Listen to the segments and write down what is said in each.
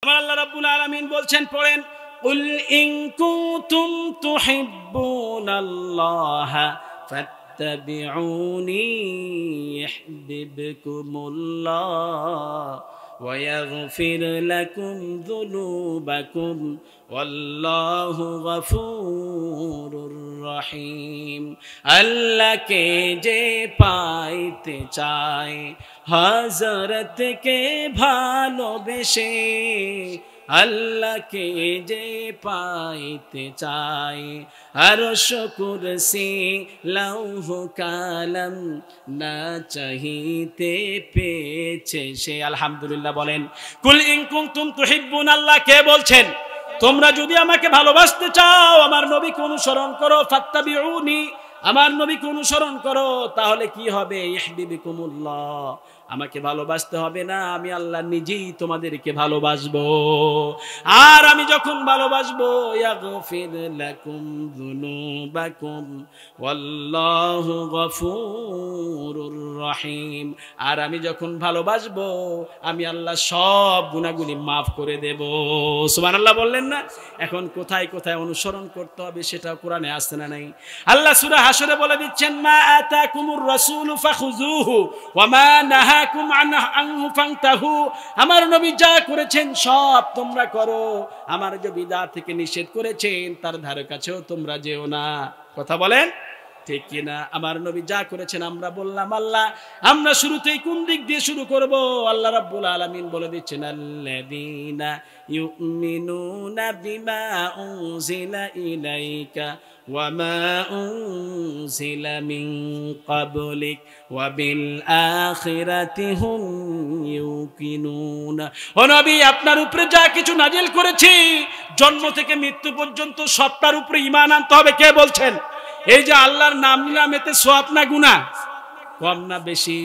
আমার আল্লাহ রাব্বুল আলামিন বলছেন, পড়েন, কুল ইন কুনতুম তুহিব্বুনাল্লাহা ফাত্তাবিউনি ইউহিব্বুকুমুল্লাহ ওয়া ইয়াগফির লাকুম যুনুবাকুম ওয়াল্লাহু গফুরুর রহিম। আল্লাহকে যে পাইতে চায় হযরতকে ভালোবেসে, আল্লাহকে যে পাইতে চায় আরশ কুরসি লৌহ কালাম না চাহিতে পেয়েছে সে। আলহামদুলিল্লাহ বলেন। কুল ইন কুনতুম তুহিব্বুনাল্লাহ, কে বলছেন? তোমরা যদি আমাকে ভালোবাসতে চাও আমার নবীকে অনুসরণ করো, ফাত্তাবিউনি, আমার নবীকে অনুসরণ করো, তাহলে কি হবে? ইউহিব্বুকুমুল্লাহ, আমাকে ভালোবাসতে হবে না, আমি আল্লাহ নিজেই তোমাদেরকে ভালোবাসবো। আর আমি যখন ভালোবাসবো, ইয়াগফির লাকুম যুনুবাকুম ওয়াল্লাহু গফুরুর রহিম, আর আমি যখন ভালোবাসবো আমি আল্লাহ সব গুনাহগুলি মাফ করে দেব। সুবহানাল্লাহ বললেন না? এখন কোথায় কোথায় অনুসরণ করতে হবে সেটা কোরআনে আসছে না নাই? আল্লাহ সূরা হাশরে বলে দিচ্ছেন, মা আতাকুমুর রাসূলু ফাখুযুহু ওয়া মা নাহাকুম আনহু ফান্তাহু, আমার নবী যা করেছেন সব তোমরা করো, আমার নবী যা থেকে নিষেধ করেছেন তার ধারে কাছেও তোমরা যেও না। কথা বলেন ঠিক কিনা? আমার নবী যা করেছেন আমরা বললাম আল্লাহ, আমরা শুরুতেই কোন দিক দিয়ে শুরু করব? আল্লাহ রাব্বুল আলামিন বলে দিচ্ছেন, আল্লাযীনা ইউমিনুনা বিমা উনজিলা ইলাইকা ওয়া মা উনজিলা মিন ক্বাবলিক ওয়া বিল আখিরাতি হুম ইউকিনুন। ও নবী, আপনার উপরে যা কিছু নাজিল করেছি জন্ম থেকে মৃত্যু পর্যন্ত সবটার উপরে ঈমান আনতে হবে। কে বলছেন? এই যে আল্লাহর নাম নিলাম, এতে সওয়াব না গুনাহ? কম না বেশি?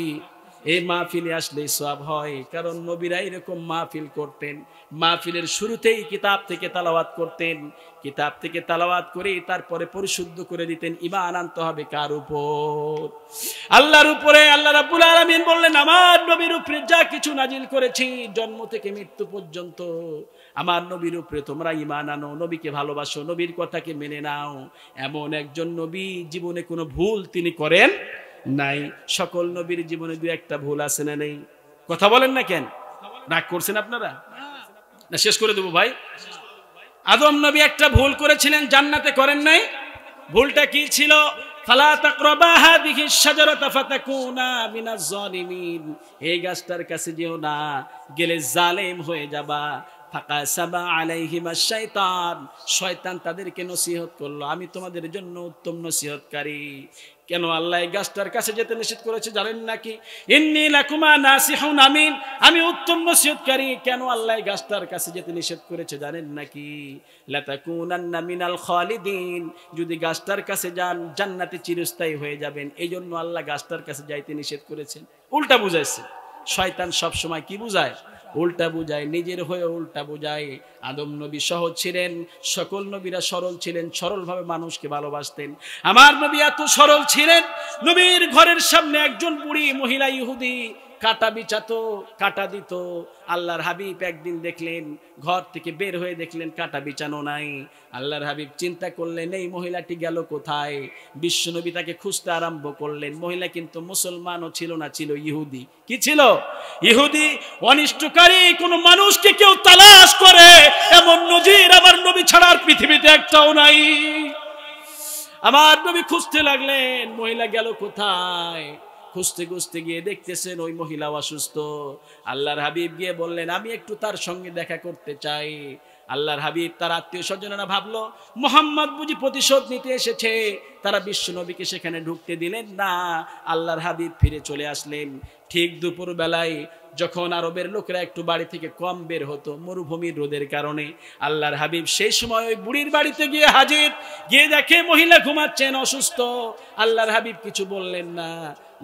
এই মাহফিলে আসলে সওয়াব হয়, কারণ নবীরা এরকম মাহফিল করতেন। মাহফিলের শুরুতেই কিতাব থেকে তেলাওয়াত করতেন, কিতাব থেকে তেলাওয়াত করে তারপরে পরিশুদ্ধ করে দিতেন। ঈমান আনতে হবে কার উপর? আল্লাহর উপরে। আল্লাহ রাব্বুল আলামিন বললেন, আমার নবীর উপরে যা কিছু নাজিল করেছি জন্ম থেকে মৃত্যু পর্যন্ত আমার নবীর উপরে তোমরা ঈমান আনো, নবীকে ভালোবাসো, নবীর কথাকে মেনে নাও। এমন একজন নবী জীবনে কোনো ভুল তিনি করেন নাই। সকল নবীর জীবনে দুই একটা ভুল আছে না নেই? কথা বলেন না কেন? রাগ করছেন আপনারা? না শেষ করে দেবো ভাই। আদম নবী একটা ভুল করেছিলেন, জান্নাতে করেন নাই। ভুলটা কি ছিল? ফালা তাকরাবা হাযিহি শাজারাতা ফাতাকুনা মিনাজ জালিমিন, এই গাছটার কাছে যেও না, গেলে জালেম হয়ে যাবা। ফাকাসাবা আলাইহিমা শাইতান, শয়তান তাদেরকে নসিহত করলো, আমি তোমাদের জন্য উত্তম নসিহতকারী। কেন আল্লাহ এই গাছটার কাছে যেতে নিষেধ করেছে জানেন নাকি? ইন্নী লাকুমা নাসিহুন আমিন, আমি উত্তম নসিহতকারী। কেন আল্লাহ এই গাছটার কাছে যেতে নিষেধ করেছে জানেন নাকি? লাতাকুনান্না মিনাল খালিদিন, যদি গাছটার কাছে যান জান্নাতে চিরস্থায়ী হয়ে যাবেন, এই জন্য আল্লাহ গাছটার কাছে যাইতে নিষেধ করেছেন। উল্টা বুঝাইছে। শয়তান সব সময় কি বুঝায়? উল্টা বুঝায়, নিজের হয়ে উল্টা বুঝায়। আদম নবী সহজ ছিলেন, সকল নবীরা সরল ছিলেন, সরলভাবে মানুষকে ভালোবাসতেন। আমার নবী এত সরল ছিলেন, নবীর ঘরের সামনে একজন বুড়ি মহিলা ইহুদি কাটা বিছাতো, কাটা দিত। আল্লাহর হাবিব একদিন দেখলেন, ঘর থেকে বের হয়ে দেখলেন কাটা বিছানো নাই। আল্লাহর হাবিব চিন্তা করলেন এই মহিলাটি গেল কোথায়? বিশ্বনবী তাকে খুঁজতে আরম্ভ করলেন। মহিলা কিন্তু মুসলমানও ছিল না, ছিল ইহুদি। কি ছিল? ইহুদি। অনিষ্টকারী কোন মানুষকে কেউ তালাশ করে এমন নজির আমার নবী ছাড়ার পৃথিবীতে একটাও নাই। আমার নবী খুঁজতে লাগলেন মহিলা গেল কোথায়। খুঁজতে খুঁজতে গিয়ে দেখতেছেন ওই মহিলা অসুস্থ। আল্লাহর হাবিব গিয়ে বললেন, আমি একটু তার সঙ্গে দেখা করতে চাই। আল্লাহর হাবিব তার আত্মীয় স্বজনেরা ভাবলো মোহাম্মদ বুঝি প্রতিশোধ নিতে এসেছে, তারা বিশ্ব নবীকে সেখানে ঢুকতে দিলেন না। আল্লাহর হাবিব ফিরে চলে আসলেন। ঠিক দুপুর বেলায় যখন আরবের লোকেরা একটু বাড়ি থেকে কম বের হতো মরুভূমির রোদের কারণে, আল্লাহর হাবিব সেই সময় ওই বুড়ির বাড়িতে গিয়ে হাজির। গিয়ে দেখে মহিলা ঘুমাচ্ছেন, অসুস্থ। আল্লাহর হাবিব কিছু বললেন না,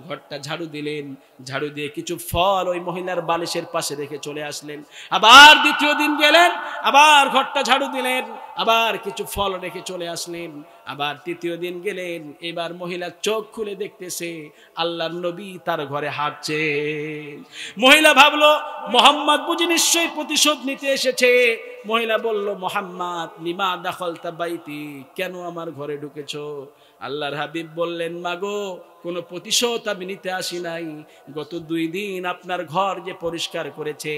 ঘরটা ঝাড়ু দিলেন, ঝাড়ু দিয়ে কিছু ফল ওই মহিলার বালিশের পাশে রেখে চলে আসলেন। আবার দ্বিতীয় দিন গেলেন, আবার ঘরটা ঝাড়ু দিলেন, আবার কিছু ফল রেখে চলে আসলেন, আবার তৃতীয় দিন গেলেন। এবার মহিলা চোখ খুলে দেখতেছে আল্লাহর নবী তার ঘরে হাঁটছে। মহিলা ভাবলো মোহাম্মদ বুঝি নিশ্চয়ই প্রতিশোধ নিতে এসেছে। মহিলা বলল, মোহাম্মদ লিমা দাখালতা বাইতি, কেন আমার ঘরে ঢুকেছো? আল্লাহর হাবিব বললেন, মাগো কোনো প্রতিশোধ আমি নিতে আসি নাই। গত 2 দিন আপনার ঘর যে পরিষ্কার করেছে,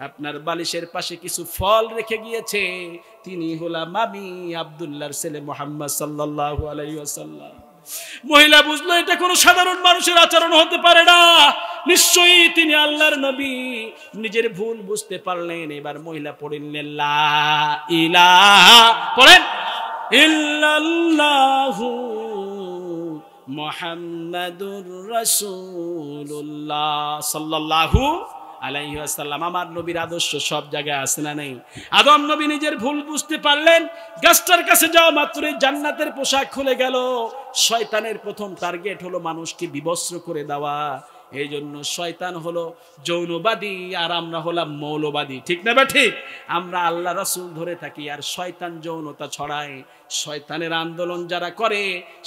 আপনার বালিশের পাশে কিছু ফল রেখে গিয়েছে, তিনি হলাম আমি আব্দুল্লাহর ছেলে মুহাম্মদ সাল্লাল্লাহু আলাইহি ওয়াসাল্লাম। মহিলা বুঝলো এটা কোনো সাধারণ মানুষের আচরণ হতে পারে না, নিশ্চয়ই তিনি আল্লাহর নবী। নিজের ভুল বুঝতে পারলেন। এবার মহিলা পড়লেন লা ইলাহা, পড়েন ইল্লাল্লাহু মুহাম্মাদুর রাসূলুল্লাহ সাল্লাল্লাহু আলাইহি ওয়াসাল্লাম। আমার নবীর আদর্শ সব জায়গায় আছে না নেই? আদম নবী নিজের ভুল বুঝতে পারলেন। গাছটার কাছে যাওয়া মাত্রই জান্নাতের পোশাক খুলে গেল। শয়তানের প্রথম টার্গেট হলো মানুষকে বিবস্ত্র করে দেওয়া। এই জন্য শয়তান হলো যৌনবাদী আর আমরা হলাম মৌলবাদী, ঠিক না বা ঠিক? আমরা আল্লাহ রাসূল ধরে থাকি আর শয়তান যৌনতা ছড়ায়। শয়তানের আন্দোলন যারা করে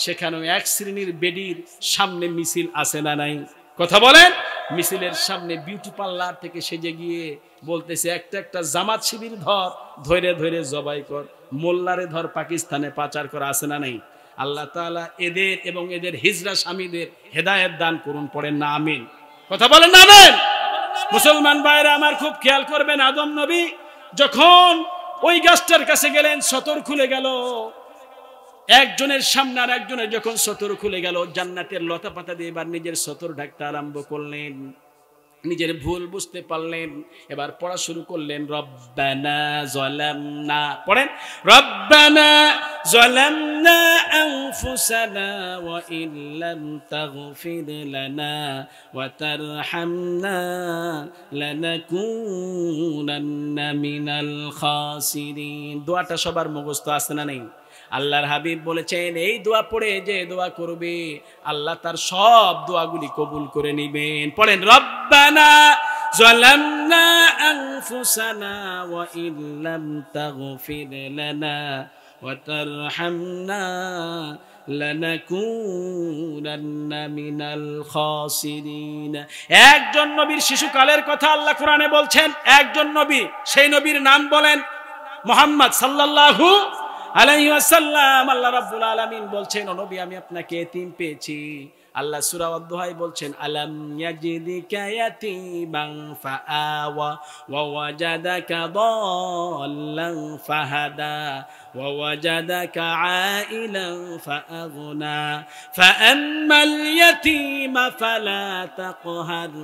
সেখানেও এক শ্রেণীর বেডির সামনে মিছিল আছে না নাই? কথা বলেন। মিছিলের সামনে বিউটি পার্লার থেকে সেজে গিয়ে বলতেছে একটা একটা জামাত শিবির ধর, ধরে ধরে জবাই কর, মোল্লারে ধর, পাকিস্তানে পাচার করা আছে না নাই? আল্লাহ তাআলা এদের এবং এদের হিজড়া স্বামীদের হেদায়েত দান করুন, পড়েন না আমিন? কথা বলেন না আমিন? মুসলমান ভাইরা আমার খুব খেয়াল করবেন, আদম নবী যখন ওই গাছটার কাছে গেলেন সতর খুলে গেল। একজনের সামনে আর একজনের যখন সতর খুলে গেল, জান্নাতের লতা পাতা দিয়ে এবার নিজের সতর ঢাকতে আরম্ভ করলেন। নিজের ভুল বুঝতে পারলেন। এবার পড়া শুরু করলেন রব্বানা যালামনা, পড়েন রব্বানা যালামনা আনফুসানা ওয়া ইল্লাম তাগফির লানা ওয়া তারহামনা লানাকুনান্না মিনাল খাসিরিন। দোয়াটা সবার মুখস্থ আছে না নেই? আল্লাহর হাবিব বলেছেন এই দোয়া পড়ে যে দোয়া করবে আল্লাহ তার সব দোয়াগুলি কবুল করে নেবেন। পড়েন রব্বানা যালামনা আনফুসানা ওয়া ইল্লাম তাগফির লানা ওয়া তারহামনা লানাকুনান্না মিনাল খাসিরিন। একজন নবীর শিশুকালের কথা আল্লাহ কোরআনে বলছেন। একজন নবী, সেই নবীর নাম বলেন মুহাম্মদ সাল্লাল্লাহু আলাইহি ওয়াসাল্লাম। আল্লাহ রাব্বুল আলামিন বলছেন, ও নবী আমি আপনাকে এতিম পেয়েছি। আল্লাহ সূরা আদ-দুহায় বলছেন, আলাম ইয়াজিদিকা ইয়াতীমান ফাআওয়া ওয়া ওয়াজাদাকা দাল্লান ফাহাদা ওয়া ওয়াজাদাকা আইলান ফাআগনা ফাআম্মাল ইয়াতীমা ফালা তাকহার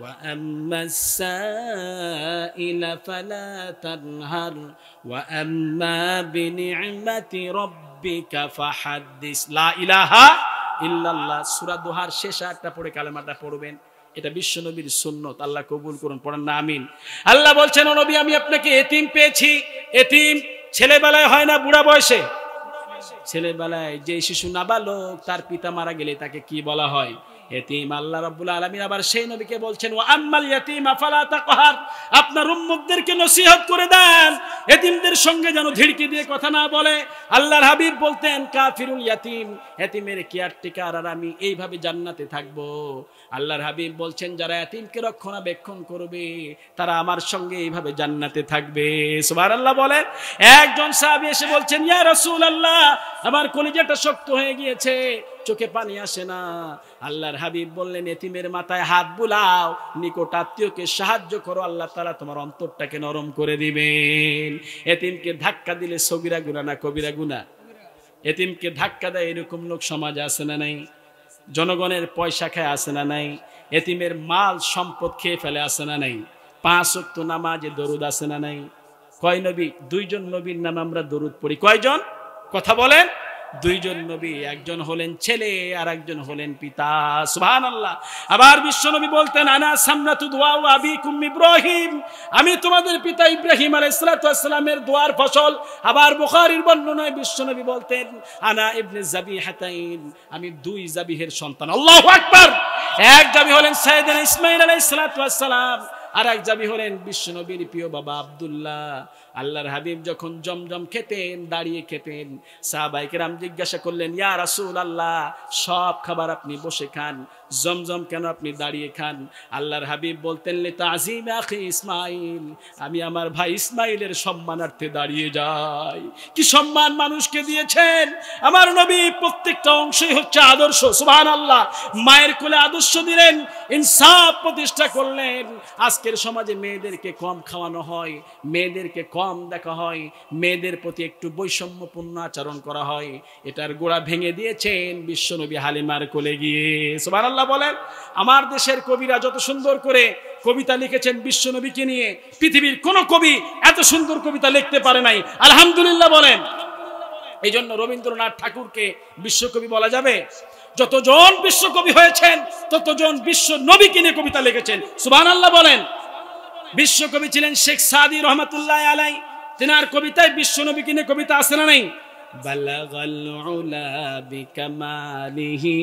وأما السائل فلا تنهر وأما بنعمة ربك فحدث لا إله إلا الله। সূরা দোহার শেষ আয়াতটা পড়ে কালেমাটা পড়বেন। এটা বিশ্ব নবীর সুন্নত, আল্লাহ কবুল করুন, পড়েন না আমিন। আল্লাহ বলছেন, ও নবী আমি আপনাকে এতিম পেয়েছি। এতিম ছেলেবেলায় হয় না বুড়া বয়সে? ছেলেবেলায় যে শিশু নাবালক তার পিতা মারা গেলে তাকে কি বলা হয়? এতিম। আল্লাহ রাব্বুল আলামিন আবার সেই নবীকে বলছেন, ওয়া আম্মাল ইয়াতীমা ফালা তাকহার, আপনার উম্মতদেরকে নসিহত করে দেন এতিমদের সঙ্গে যেন ধিড়কি দিয়ে কথা না বলে। আল্লাহর হাবিব বলতেন, কাফিরুল ইয়াতীম, এতিমের কেয়ারটেকার আর আমি এইভাবে জান্নাতে থাকবো। আল্লাহর হাবিব বলছেন, যারা এতিমকে রক্ষণাবেক্ষণ করবে তারা আমার সঙ্গে এইভাবে জান্নাতে থাকবে। সুবহানাল্লাহ বলেন। একজন সাহাবী এসে বলছেন, ইয়া রাসূলুল্লাহ আমার কলিজাটা শক্ত হয়ে গিয়েছে, চোখে পানি আসে না। আল্লাহর হাবিব বললেন, এতিমের মাথায় হাত বুলাও, নিকট আত্মীয়কে সাহায্য করো, আল্লাহ তাআলা তোমার অন্তরটাকে নরম করে দিবেন। এতিমকে ধাক্কা দিলে সগীরা গুনাহ না কবিরা গুনাহ? এতিমকে ধাক্কা দেয় এরকম লোক সমাজে আছে না নাই? জনগণের পয়সা খায় আছে না নাই? এতিমের মাল সম্পদ খেয়ে ফেলে আছে না নাই? 5 ওয়াক্ত নামাজে দরুদ আছে না নাই? কয় নবী? 2 জন নবীর নামে আমরা দরুদ পড়ি। কয়জন? কথা বলেন। 2 জন নবী, একজন হলেন ছেলে আর একজন হলেন পিতা। সুবহানাল্লাহ। আবার বিশ্ব নবী বলতেন, আনা সামরাতু দুআ আবিকুম ইব্রাহিম, আমি তোমাদের পিতা ইব্রাহিম আলাইহিস সালাতু ওয়াস সালামের দোয়ার ফসল। আবার বুখারীর বর্ণনায় বিশ্ব নবী বলতেন, আনা ইবনে যাবিহাতাইন, আমি 2 যাবিহের সন্তান। আল্লাহু আকবার। এক যাবি হলেন সাইয়েদনা ইসমাঈল আলাইহিস সালাতু ওয়াস সালাম, আর এক যাবি হলেন বিশ্বনবীর প্রিয় বাবা আব্দুল্লাহ। আল্লাহর হাবিব যখন জমজম খেতেন, দাঁড়িয়ে খেতেন, সাহাবায়ে কেরাম জিজ্ঞাসা করলেন, ইয়া রাসূলুল্লাহ, সব খাবার আপনি বসে খান, জমজম কেন আপনি দাঁড়িয়ে খান? আল্লাহর হাবিব বলতেন, লিতাযীম আখি ইসমাইল, আমি আমার ভাই ইসমাইলের সম্মানার্থে দাঁড়িয়ে যাই। কি সম্মান মানুষকে দিয়েছেন আমার নবী! প্রত্যেকটা অংশই হচ্ছে আদর্শ। সুবহানাল্লাহ। মায়ের কোলে আদর্শ দিলেন, ইনসাফ প্রতিষ্ঠা করলেন। আজকের সমাজে মেয়েদেরকে কম খাওয়ানো হয়, মেয়েদেরকে কম দেখা হয়, মেয়েদের প্রতি একটু বৈষম্যপূর্ণ আচরণ করা হয়। এটার গোড়া ভেঙে দিয়েছেন বিশ্বনবী হালিমার কোলে গিয়ে। সুবহানাল্লাহ বলেন। আমার দেশের কবিরা যত সুন্দর করে কবিতা লিখেছেন বিশ্বনবীকে নিয়ে, পৃথিবীর কোন কবি এত সুন্দর কবিতা লিখতে পারে নাই। আলহামদুলিল্লাহ বলেন। এই জন্য রবীন্দ্রনাথ ঠাকুরকে বিশ্বকবি বলা যাবে। যতজন বিশ্বকবি হয়েছেন ততজন বিশ্ব নবীকে নিয়ে কবিতা লিখেছেন। সুবহানাল্লাহ বলেন। বিশ্বকবি ছিলেন শেখ সাদি রহমাতুল্লাহ আলাই। তিনার কবিতায় বিশ্ব নবীকে নিয়ে কবিতা আছে না নাই? বালাগাল উলা বিকামালিহি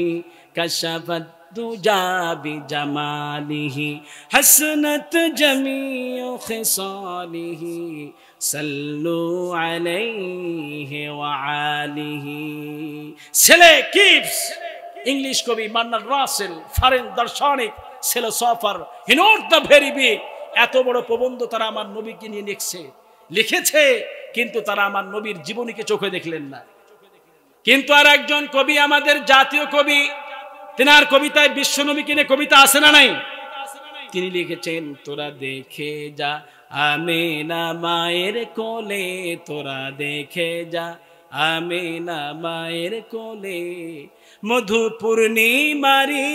কাশাফাত দুজা বিজামালিহি হাসনাত জামিউ খিসালিহি সাল্লু আলাইহি ওয়া আলিহি। ছেলে কিপস, ইংলিশ কবি মান্নান রাসেল, ফরেন দার্শনিক, philosopher, he note the very big. এত বড় প্রবন্ধ তারা আমার নবীকে নিয়ে লিখেছে, কিন্তু তারা আমার নবীর জীবনীকে চোখে দেখলেন না। কিন্তু আর একজন কবি, আমাদের জাতীয় কবি, তিনার কবিতায় বিশ্ব নবীকে নিয়ে কবিতা আছে না নাই? তিনি লিখেছেন, তোরা দেখে যা আমিনা মায়ের কোলে, তোরা দেখে যা আমিনা মায়ের কোলে, মধু পূর্ণিমারি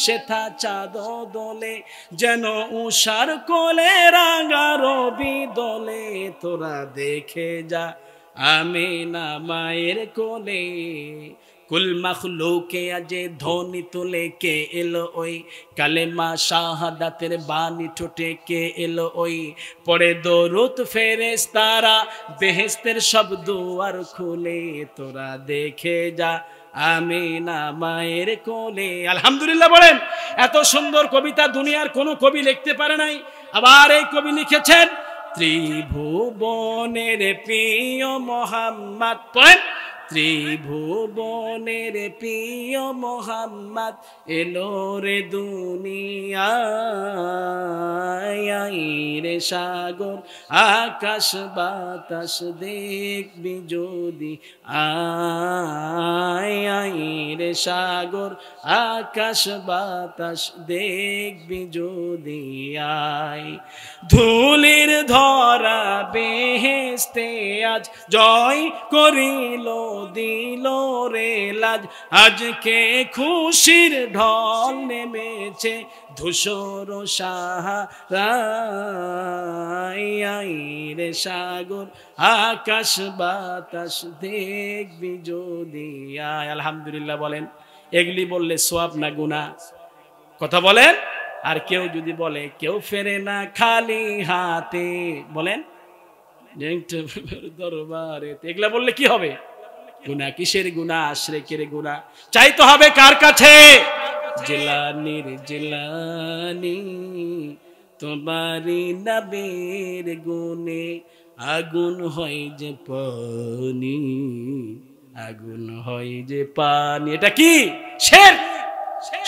সেথা চাঁদ দোলে, যেন উষার কোলে রাঙা রবি দোলে, তোরা দেখে যা আমিনা মায়ের কোলে। কুল মখলুকে আজে ধ্বনি তুলে কে এলো ওই, কালেমা শাহাদাতের বাণী ঠোঁটে কে এলো ওই, পড়ে দরুদ ফেরেশতারা বেহেশতের সব দুয়ার খুলে, তোরা দেখে যা আমিনা মায়ের কোলে। আলহামদুলিল্লাহ বলেন। এত সুন্দর কবিতা দুনিয়ার কোনো কবি লিখতে পারে নাই। আবার এই কবি লিখেছেন, ত্রিভুবনের প্রিয় মোহাম্মদ, পড়েন, ত্রিভুবনের প্রিয় মোহাম্মদ এলো রে দুনিয়ায়, রে সাগর আকাশ বাতাস দেখবি যদি আয়, রে সাগর আকাশ বাতাস দেখবি যদি আয়, ধুলির ধরা বেহেশতে আজ জয় করিল দিল রে লাজ, আজকে খুশির ঢল নেমেছে ধূসর সাহারায়, রে সাগর আকাশ বাতাস দেখবি যদি আয়। আলহামদুলিল্লাহ বলেন। এগুলি বললে সওয়াব না গুনাহ? কথা বলেন। আর কেউ যদি বলে কেউ ফেরে না খালি হাতে, বলেন দরবারে, এগুলা বললে কি হবে? গুনাহ। কিসের গুনাহ? আশরিকের গুনাহ। চাইতে হবে কার কাছে? জিলানির জিলানি তোমারি নবীর গুণে আগুন হয় যে পানি, আগুন হয় যে পানি। এটা কি? শিরক।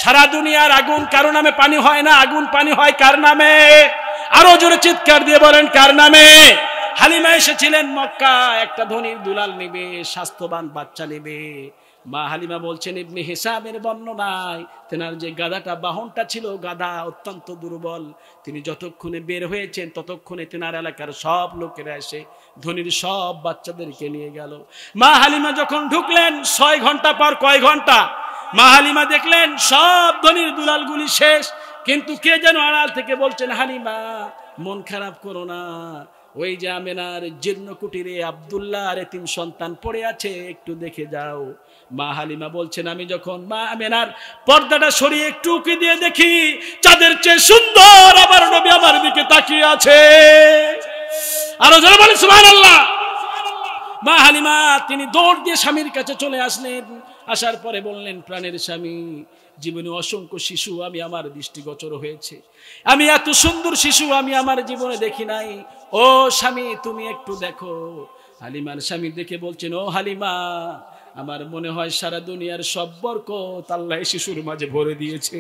সারা দুনিয়ার আগুন কারো নামে পানি হয় না, আগুন পানি হয় কার নামে? আরো জোরে চিৎকার দিয়ে বলেন, কার নামে? হালিমা এসেছিলেন মক্কা, একটা ধনীর দুলাল নেবে, স্বাস্থ্যবান বাচ্চা নেবে। মা হালিমা বলছেন, ইবনে হিসাবের বর্ণনায়, তেনার যে গাধাটা, বাহনটা ছিল, গাধা অত্যন্ত দুর্বল। তিনি যতক্ষণে বের হয়েছেন ততক্ষণে তেনার এলাকার সব লোকেরা এসে ধনীর সব বাচ্চাদেরকে নিয়ে গেল। মা হালিমা যখন ঢুকলেন 6 ঘন্টা পর, কয় ঘন্টা? মা হালিমা দেখলেন সব ধনীর দুলালগুলি শেষ, কিন্তু কে যেন আড়াল থেকে বলছেন, হালিমা মন খারাপ করো না, ওই যে আমেনার জীর্ণ কুটিরে আব্দুল্লাহ আর এতিম সন্তান পড়ে আছে, একটু দেখে যাও। মা হালিমা বলছেন, আমি যখন মা আমেনার পর্দাটা সরিয়ে একটু উকি দিয়ে দেখি, চাঁদের চেয়ে সুন্দর আমার নবী আমার দিকে তাকিয়ে আছে। আরো যারা বলেন সুবহানাল্লাহ। মা হালিমা তিনি দৌড় দিয়ে স্বামীর কাছে চলে আসলেন। আসার পরে বললেন, প্রাণের স্বামী, জীবনে অসংখ্য শিশু আমি আমার দৃষ্টিগোচর হয়েছে, আমি এত সুন্দর শিশু আমি আমার জীবনে দেখি নাই। ও স্বামী তুমি একটু দেখো। হালিমার স্বামী দেখে বলছেন, ও হালিমা, আমার মনে হয় সারা দুনিয়ার সব বরকত আল্লাহ শিশুর মাঝে ভরে দিয়েছে।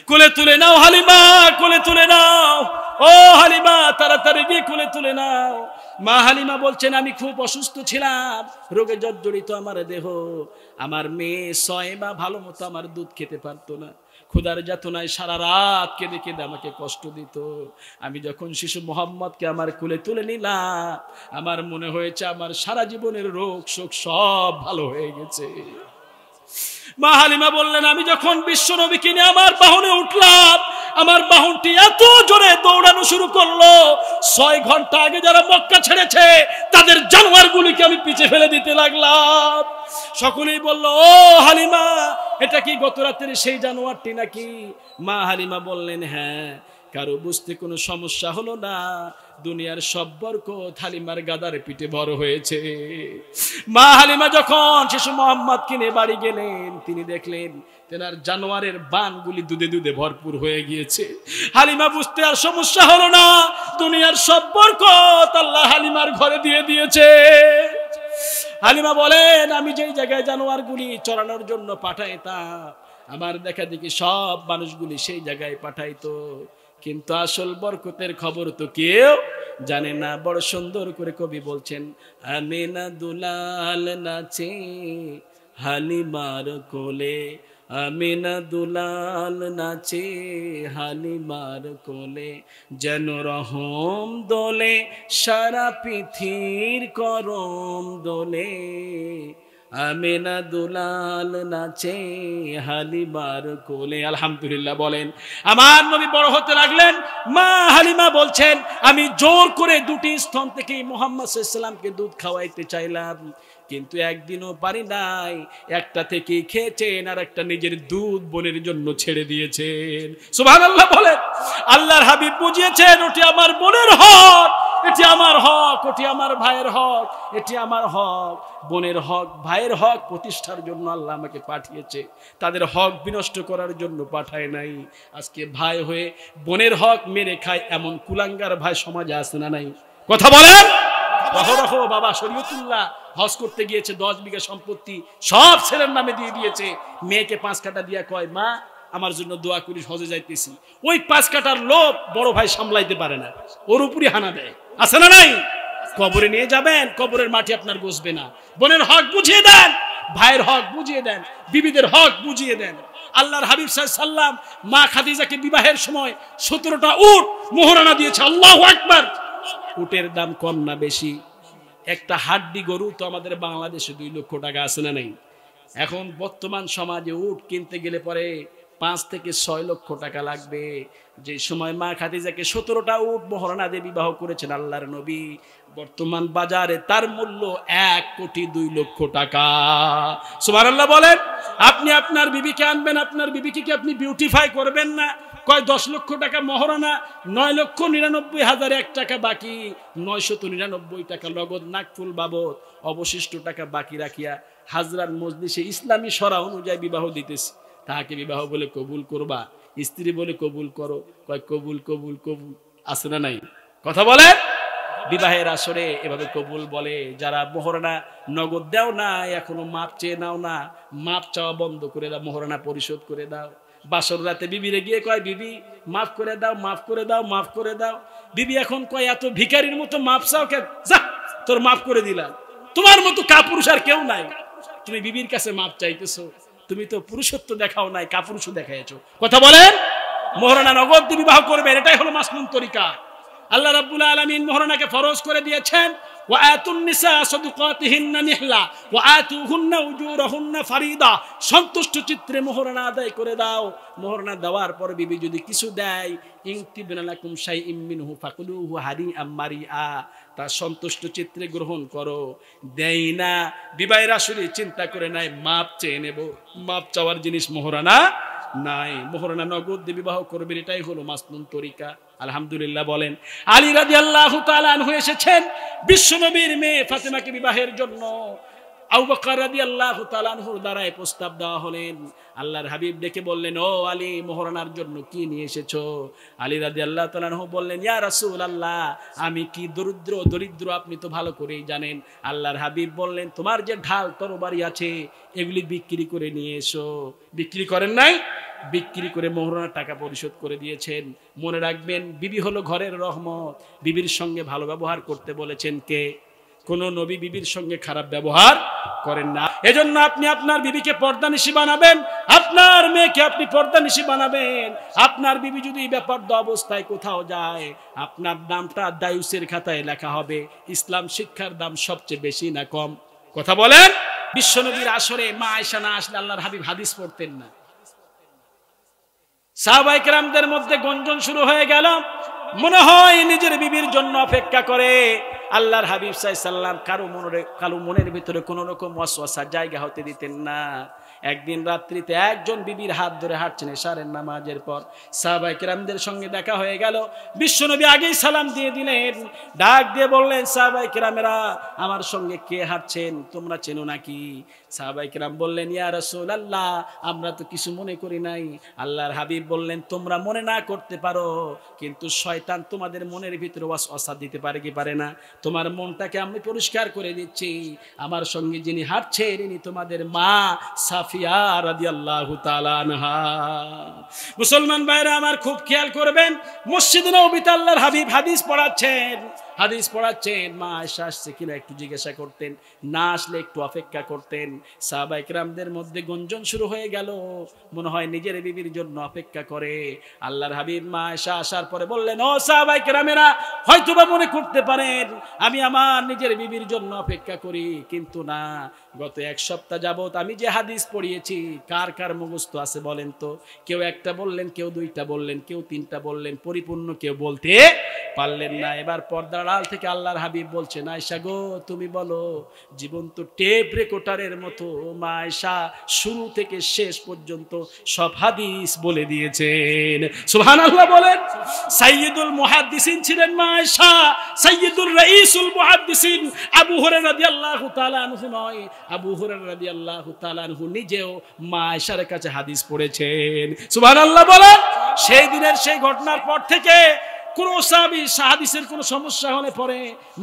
কোলে তুলে নাও হালিমা, কোলে তুলে নাও। ও হালিমা তাড়াতাড়ি গিয়ে কোলে তুলে নাও। মা হালিমা বলছেন, আমি খুব অসুস্থ ছিলাম, রোগে জর্জরিত আমার দেহ। আমার মেয়ে 6 মাস ভালো মতো আমার দুধ খেতে পারতো না, ক্ষুধার যাতনায় সারা রাত কেঁদে কেঁদে আমাকে কষ্ট দিত। আমি যখন শিশু মোহাম্মদকে আমার কোলে তুলে নিলাম, আমার মনে হয়েছে আমার সারা জীবনের রোগ শোক সব ভালো হয়ে গেছে। মা হালিমা বললেন, আমি যখন বিশ্ব নবীকে নিয়ে আমার বাহনে উঠলাম, আমার বাহনটি এত জোরে দৌড়ানো শুরু করলো, 6 ঘন্টা আগে যারা মক্কা ছেড়েছে তাদের জানোয়ারগুলিকে আমি পিছে ফেলে দিতে লাগলাম। সকলেই বলল, ও হালিমা, এটা কি গত রাতের সেই জানোয়ারটি নাকি? মা হালিমা বললেন, হ্যাঁ। কারো বুঝতে কোনো সমস্যা হলো না, দুনিয়ার সব বরকত হালিমার গাদার পিঠে বড় হয়েছে। মা হালিমা যখন শিশু মোহাম্মদকে নিয়ে বাড়ি গেলেন, তিনি দেখলেন তেনার জানোয়ারের বানগুলি দুধে দুধে ভরপুর হয়ে গিয়েছে। হালিমা বুঝতে আর সমস্যা হলো না, দুনিয়ার সব বরকত আল্লাহ হালিমার ঘরে দিয়ে দিয়েছে। হালিমা বলেন, আমি যেই জায়গায় জানোয়ারগুলি চড়ানোর জন্য পাঠাইতাম, আমার দেখা দেখি সব মানুষগুলি সেই জায়গায় পাঠাইতো, কিন্তু আসল বরকতের খবর তো কেউ জানে না। বড় সুন্দর করে কবি বলছেন, আমিনা দুলাল নাচে হালিমার কোলে, আমিনা দুলাল নাচে হালিমার কোলে, যেন রহম দোলে সারা পৃথিবীর করম দোলে, আমিনা দুলাল নাচে হালিমার কোলে। আলহামদুলিল্লাহ বলেন। আমার নবী বড় হতে লাগলেন। মা হালিমা বলছেন, আমি জোর করে 2টি স্তন থেকে মুহাম্মদ সাল্লাল্লাহু আলাইহি ওয়াসাল্লামকে দুধ খাওয়াইতে চাইলাম, কিন্তু একদিনও পারি নাই। একটা থেকে খেয়েছেন আর একটা নিজের দুধ বোনের জন্য ছেড়ে দিয়েছেন। সুবহানাল্লাহ বলেন। আল্লাহর হাবিব বুঝিয়েছেন, ওটি আমার বোনের হক, এটি আমার হক, ওটি আমার ভাইয়ের হক, এটি আমার হক। বোনের হক ভাইয়ের হক প্রতিষ্ঠার জন্য আল্লাহ আমাকে পাঠিয়েছে, তাদের হক বিনষ্ট করার জন্য পাঠায় নাই। আজকে ভাই হয়ে বোনের হক মেরে খায় এমন কুলাঙ্গার ভাই সমাজে আছে না নাই? কথা বলেন। রাখো বাবা শরীয়তুল্লাহ হজ করতে গিয়েছে, 10 বিঘা সম্পত্তি সব ছেলের নামে দিয়ে দিয়েছে। মেয়েকে 5 কাঠা দিয়া কয়, মা আমার জন্য দোয়া করিস, হজে যাইতেছি। ওই 5 কাঠার লোভ বড় ভাই সামলাইতে পারে না, ওর উপরই হানা দেয়। আছে না নাই? কবরে নিয়ে যাবেন, কবরের মাটি আপনার বসবে না। বোনের হক বুঝিয়ে দেন, ভাইয়ের হক বুঝিয়ে দেন, বিবিদের হক বুঝিয়ে দেন। আল্লাহর হাবিব সাল্লাল্লাহু আলাইহি ওয়াসাল্লাম মা খাদিজাকে বিবাহের সময় 17টা উট মোহরানা দিয়েছে। আল্লাহু আকবার। উটের দাম কম না বেশি? একটা হাড্ডি গরু তো আমাদের বাংলাদেশে 2 লক্ষ টাকা, আছে না নাই? এখন বর্তমান সমাজে উট কিনতে গেলে পরে 5 থেকে 6 লক্ষ টাকা লাগবে। যে সময় মা খাদিজাকে 17টা উট মোহরানা দিয়ে বিবাহ করেছেন আল্লাহর নবী, বর্তমান বাজারে তার মূল্য 1,02,00,000 টাকা। সুবহানাল্লাহ বলেন। আপনি আপনার বিবিকে আনবেন, আপনার বিবিকে কি আপনি বিউটিফাই করবেন না? কয় 10 লক্ষ টাকা মহরানা, 9,99,000 1 টাকা বাকি, 999 টাকা নগদ নাকফুল বাবদ, অবশিষ্ট টাকা বাকি রাখিয়া হাজরাত মজলিসে ইসলামী শরা অনুযায়ী বিবাহ দিতেছি। তাহাকে বিবাহ বলে কবুল করবা, স্ত্রী বলে কবুল করো। কয় কবুল কবুল কবুল, আছে না নাই? কথা বলে। বিবাহের আসরে এভাবে কবুল বলে। যারা মোহরানা নগদ দাও না, এখনো মাপ চেয়ে নাও না, মাপ চাওয়া বন্ধ করে দাও, মোহরানা পরিশোধ করে দাও। বাসর রাতে বিবিরে গিয়ে কয়, বিবি মাফ করে দাও, মাফ করে দাও, মাফ করে দাও। বিবি এখন কয়, এত ভিখারির মতো মাপ চাও কে? যা, তোর মাফ করে দিলাম। তোমার মতো কাপুরুষ আর কেউ নাই। তুমি বিবির কাছে মাপ চাইতেছো, তুমি তো পুরুষত্ব দেখাও নাই, কাপুরুষও দেখাইছো। কথা বলেন। মোহরানা নগদ দিয়ে বিবাহ করবেন, এটাই হলো মাসনুন তরিকা। আল্লাহ রাব্বুল আলামিন মোহরানাকে ফরজ করে দিয়েছেন। ওয়া আতুন নিসা সাদুকাতিহিন্না নিহলা ওয়া আতুহুন্না উজুরাহুন্না ফারিদা। সন্তুষ্ট চিত্রে মোহরানা আদায় করে দাও। মোহরানা দেওয়ার পর বিবি যদি কিছু দেয়, ইনতিবনা লাকুম শাইইম মিনহু ফাকুলুহু হারিআম মারিআ, তা সন্তুষ্ট চিত্রে গ্রহণ করো। দেই না, বিবাহের আসলে চিন্তা করে নাই মাপ চেয়ে নেব, মাপ চাওয়ার জিনিস মোহরানা নাই। মোহরানা নগদ দিয়ে বিবাহ করবেন, এটাই হলো মাসনুন তরিকা। আলহামদুলিল্লাহ বলেন। আলী রাদিয়াল্লাহু তাআলা আনহু এসেছেন বিশ্বনবীর মেয়ে ফাতেমাকে বিবাহের জন্য। আবু বকর রাদিয়াল্লাহু তাআলা আনহুর দ্বারা প্রস্তাব দেওয়া হলেন। আল্লাহর হাবিব ডেকে বললেন, ও আলী, মোহরানার জন্য কি নিয়ে এসেছো? আলী রাদিয়াল্লাহু তাআলা আনহু বললেন, ইয়া রাসূলুল্লাহ, আমি কি দরিদ্র আপনি তো ভালো করেই জানেন। আল্লাহর হাবিব বললেন, তোমার যে ঢাল তরবারি আছে এগুলি বিক্রি করে নিয়ে এসো। বিক্রি করেন নাই? বিক্রি করে মোহরানার টাকা পরিশোধ করে দিয়েছেন। মনে রাখবেন, বিবি হলো ঘরের রহমত। বিবির সঙ্গে ভালো ব্যবহার করতে বলেছেন কে? কোন নবী বিবির সঙ্গে খারাপ ব্যবহার করেন না। এজন্য আপনি আপনার বিবিকে পর্দানিশী বানাবেন, আপনার মেয়েকে আপনি পর্দানিশী বানাবেন। আপনার বিবি যদি বেপর্দা অবস্থায় কোথাও যায়, আপনার নামটা দায়ুসের খাতায় লেখা হবে। ইসলাম শিক্ষার দাম সবচেয়ে বেশি না কম? কথা বলেন। বিশ্বনবীর আসরে মা আয়েশা না আসলে আল্লাহর হাবিব হাদিস পড়তেন না। সাহাবায়ে কেরামদের মধ্যে গঞ্জন শুরু হয়ে গেল। মনে হয় নিজের বিবির জন্য অপেক্ষা করে। আল্লাহর হাবিব সাল্লাল্লাহু আলাইহি সাল্লাম কারো মনের ভিতরে কোনো রকম ওয়াসওয়াসা জায়গা হতে দিতেন না। একদিন রাত্রিতে একজন বিবির হাত ধরে হাঁটছেন এশারের নামাজের পর। সাহাবায়ে কেরামদের সঙ্গে দেখা হয়ে গেল। বিশ্বনবী আগেই সালাম দিয়ে দিলেন, ডাক দিয়ে বললেন, সাহাবায়ে কেরামেরা, আমার সঙ্গে কে হাঁটছেন? তোমরা চেনো নাকি? সাহাবায়ে কেরাম বললেন, ইয়া রাসূলুল্লাহ, আমরা তো কিছু মনে করি নাই। আল্লাহর হাবিব বললেন, তোমরা মনে না করতে পারো, কিন্তু শয়তান তোমাদের মনের ভিতরে ওয়াসওয়াসা দিতে পারে কি পারে না? তোমার মনটাকে আমি পরিষ্কার করে দিচ্ছি। আমার সঙ্গে যিনি হাঁটছেন ইনি তোমাদের মা সাফিয়া রাদিয়াল্লাহু তাআলা আনহা। মুসলমান ভাইরা আমার, খুব খেয়াল করবেন, মসজিদে নববীতে আল্লাহর হাবিব হাদিস পড়াচ্ছেন। মা আয়েশা আসছে কিনা একটু জিজ্ঞাসা করতেন, না আসলে একটু অপেক্ষা করতেন। সাহাবায়ে কেরামদের মধ্যে গঞ্জন শুরু হয়ে গেল। মনে হয় নিজের বিবির জন্য অপেক্ষা করে। আল্লাহর হাবিব মা আয়েশা আসার পরে বললেন, ও সাহাবায়ে কেরামেরা, হয়তোবা মনে করতে পারেন আমি আমার নিজের বিবির জন্য অপেক্ষা করি, কিন্তু না, গত এক সপ্তাহ যাবত আমি যে হাদিস পড়িয়েছি, কার কার মুখস্থ আছে বলেন তো? কেউ একটা বললেন, কেউ দুইটা বললেন, কেউ তিনটা বললেন, পরিপূর্ণ কেউ বলতে পারলেন না। এবার পর্দার আড়াল থেকে আল্লাহর হাবিব বলছেন, আয়েশা গো, তুমি বলো। জীবন্ত টেপ রেকর্ডারের মতো মা আয়েশা শুরু থেকে শেষ পর্যন্ত সব হাদিস বলে দিয়েছেন। সুবহানাল্লাহ বলেন। সাইয়্যিদুল মুহাদ্দিসিন ছিলেন মা আয়েশা, সাইয়্যিদুর রাইসুল মুহাদ্দিসিন। আবু হুরায়রা রাদিয়াল্লাহু তাআলা আনহু নয়, আবু হুরায়রা রাদিয়াল্লাহু তাআলা আনহু নিজেও মা আয়েশার কাছে হাদিস পড়েছেন। সুবহানাল্লাহ বলেন। সেই দিনের সেই ঘটনার পর থেকে কোন সাহাবী হাদিসের কোন সমস্যা হলে পরে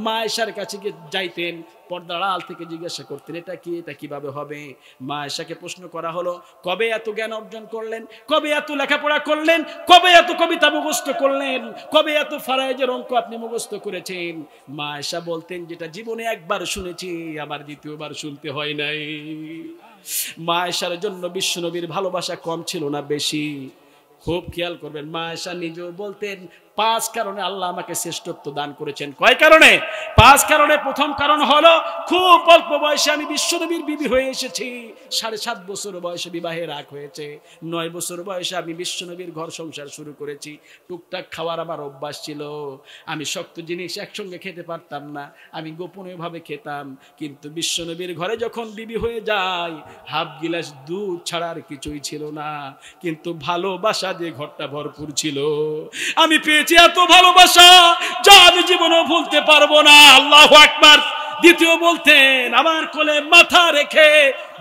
মা আয়েশার কাছে গিয়ে যাইতেন, পর্দার আড়াল থেকে জিজ্ঞাসা করতেন, এটা কি, এটা কিভাবে হবে? মা আয়েশাকে প্রশ্ন করা হলো, কবে এত জ্ঞান অর্জন করলেন? কবে এত লেখাপড়া করলেন? কবে এত কবিতা মুখস্থ করলেন? কবে এত ফারায়েজের অঙ্ক আপনি মুখস্থ করেছেন? মা আয়েশা বলতেন, যেটা জীবনে একবার শুনেছি, আবার দ্বিতীয়বার শুনতে হয় নাই। মা আয়েশার জন্য বিশ্বনবীর ভালোবাসা কম ছিল না বেশি? খুব খেয়াল করবেন, মা আয়েশা নিজেও বলতেন, 5 কারণে আল্লাহ আমাকে শ্রেষ্ঠত্ব দান করেছেন। কয় কারণে? 5 কারণে। প্রথম কারণ হলো, খুব অল্প বয়সে আমি বিশ্বনবীর বিবি হয়ে এসেছি। 7.5 বছর বয়সে বিবাহের আগ হয়েছে। 9 বছর বয়সে আমি বিশ্বনবীর ঘর সংসার শুরু করেছি। টুকটাক খাওয়ার আমার অভ্যাস ছিল। আমি শক্ত জিনিস একসঙ্গে খেতে পারতাম না, আমি গোপনীয় ভাবে খেতাম। কিন্তু বিশ্বনবীর ঘরে যখন বিবি হয়ে যায়, হাফ গিলাস দুধ ছাড়া আর কিছুই ছিল না, কিন্তু ভালোবাসা দিয়ে ঘরটা ভরপুর ছিল। আমি পেয়েছি এত ভালোবাসা যা আমি জীবনেও ভুলতে পারবো না। আল্লাহু আকবার। দ্বিতীয় বলতেন, আমার কোলে মাথা রেখে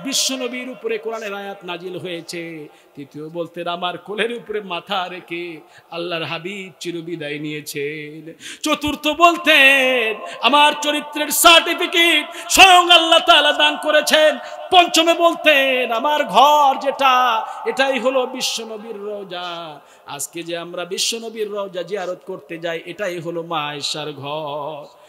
বিশ্বনবীর উপরে কোরআনের আয়াত নাজিল হয়েছে। তৃতীয় বলতেন, আমার কোলের উপরে মাথা রেখে আল্লাহর হাবিব চিরবিদায় নিয়েছেন। চতুর্থ বলতেন, আমার চরিত্রের সার্টিফিকেট স্বয়ং আল্লাহ তাআলা দান করেছেন। পঞ্চমে বলতেন, আমার ঘর যেটা, এটাই হলো বিশ্বনবীর রওজা। আজকে যে আমরা বিশ্বনবীর রওজা জিয়ারত করতে যাই, এটাই হলো মা আয়েশার ঘর।